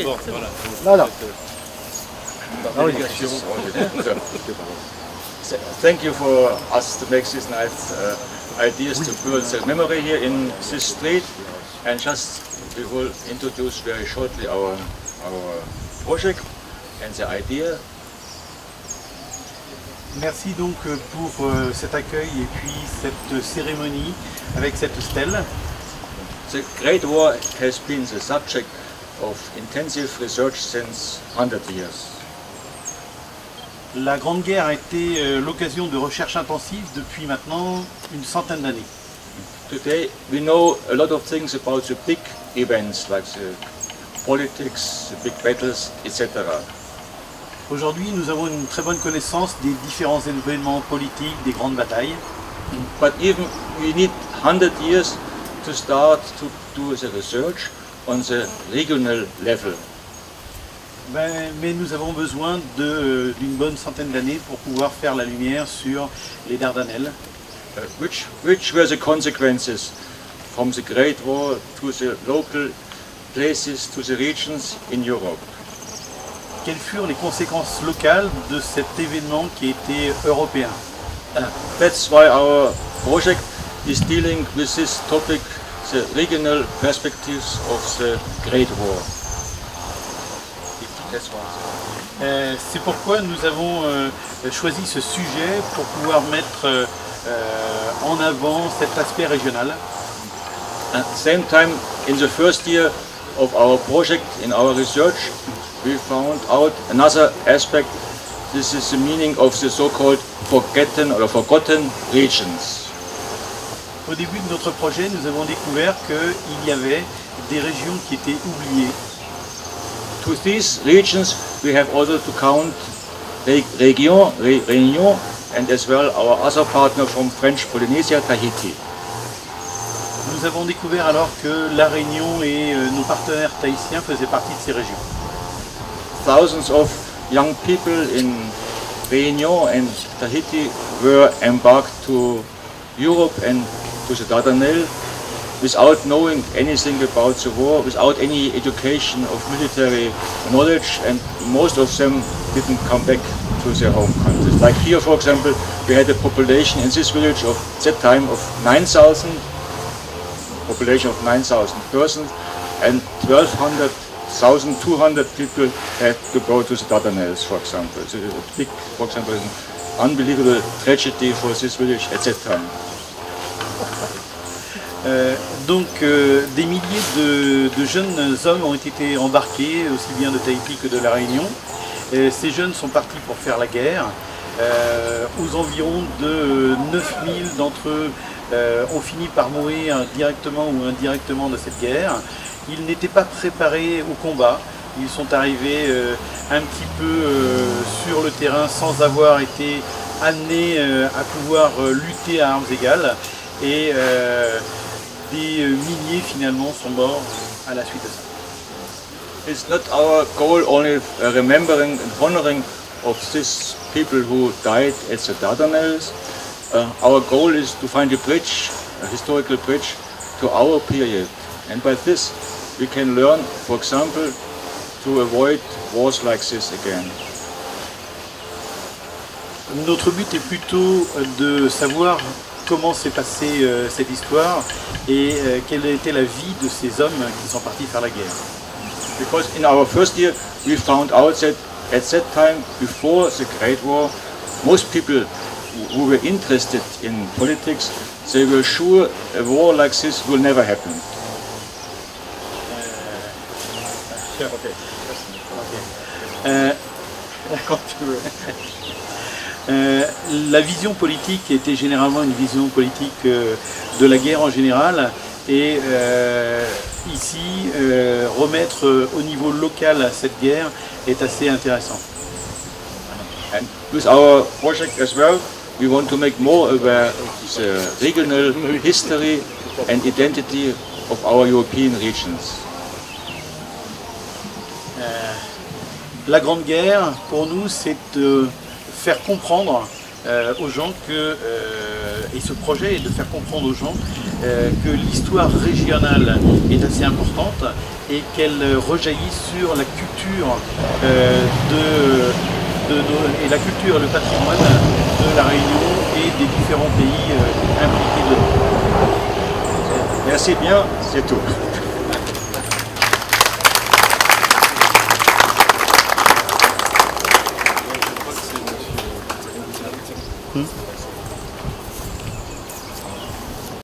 Bon, voilà. Voilà. Thank you for us to make these nice ideas to build the memory here in this street. And just we will introduce very shortly our project and the idea. Merci donc pour cet accueil et puis cette cérémonie avec cette stèle. The Great War has been the subject of intensive research since 100 years. La Grande Guerre a été l'occasion de recherche intensive depuis maintenant une centaine d'années. Today we know a lot of things about the big events like the politics, the big battles, etc. Aujourd'hui, nous avons une très bonne connaissance des différents événements politiques, des grandes batailles. But even we need 100 years to start to do the research on the regional level. Mais nous avons besoin d'une bonne centaine d'années pour pouvoir faire la lumière sur les Dardanelles. Which were the consequences from the Great War to the local places, to the regions in Europe? Quelles furent les conséquences locales de cet événement qui était européen? That's why our project is dealing with this topic, the regional perspectives of the Great War. C'est pourquoi nous avons choisi ce sujet pour pouvoir mettre en avant cet aspect régional. At the same time, in the first year of our project, in our research, we found out another aspect. This is the meaning of the so-called forgotten regions. Au début de notre projet, nous avons découvert qu'il y avait des régions qui étaient oubliées. To these regions, we have also to count Réunion, and as well our other partner from French Polynesia, Tahiti. Nous avons découvert alors que La Réunion et nos partenaires tahitiens faisaient partie de ces régions. Thousands of young people in Réunion and Tahiti were embarked to Europe and to the Dardanelles without knowing anything about the war, without any education of military knowledge, and most of them didn't come back to their home countries. Like here, for example, we had a population in this village of that time of 9,000, population of 9,000 persons, and 1,200 people had to go to the Dardanelles, for example. So a big, for example, an unbelievable tragedy for this village at that time. Des milliers de jeunes hommes ont été embarqués, aussi bien de Tahiti que de La Réunion. Ces jeunes sont partis pour faire la guerre. Aux environs de 9000 d'entre eux ont fini par mourir directement ou indirectement de cette guerre. Ils n'étaient pas préparés au combat. Ils sont arrivés un petit peu sur le terrain sans avoir été amenés à pouvoir lutter à armes égales. Et des milliers finalement sont morts à la suite de ça. It's not our goal only remembering and honoring of these people who died at the Dardanelles. Our goal is to find a bridge, a historical bridge, to our period. And by this we can learn, for example, to avoid wars like this again. Notre but est plutôt de savoir comment s'est passée cette histoire et quelle était la vie de ces hommes qui sont partis faire la guerre. Because in our first year we found out that at that time, before the Great War, most people who were interested in politics, they were sure a war like this will never happen. La vision politique était généralement une vision politique de la guerre en général, et ici remettre au niveau local cette guerre est assez intéressant. And with our project as well, we want to make more aware of the regional history and identity of our European regions. La Grande Guerre, pour nous, c'est de faire comprendre aux gens et ce projet est de faire comprendre aux gens que l'histoire régionale est assez importante et qu'elle rejaillit sur la culture et la culture et le patrimoine de la Réunion et des différents pays impliqués dedans. Merci bien, c'est tout. Hmm.